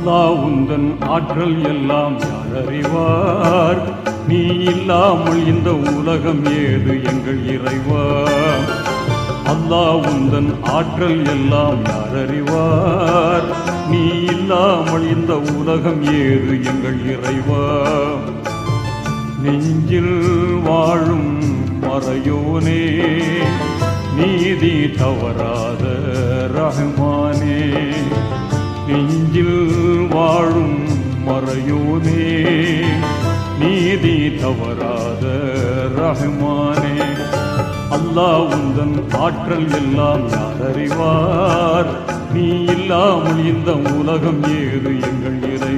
அல்லாஹ் உந்தன் ஆற்றல் எல்லாம் யார் அறிவார்? நீ இல்லாமல் இந்த உலகம் ஏது எங்கள் இறைவா? அல்லாஹ் உந்தன் ஆற்றல் எல்லாம் யார் அறிவார்? நீ இல்லாமல் இந்த உலகம் ஏது எங்கள் இறைவா? நெஞ்சில் வாழும் மறையோனே, நீதி தவறாத ரஹ்மானே. நெஞ்சில் வாழும் மறையோனே, நீதி தவறாத ரஹ்மானே. அல்லாஹ் உந்தன் ஆற்றல் எல்லாம் யார் அறிவார்? நீ இல்லாமல் இந்த உலகம் ஏது எங்கள் இறை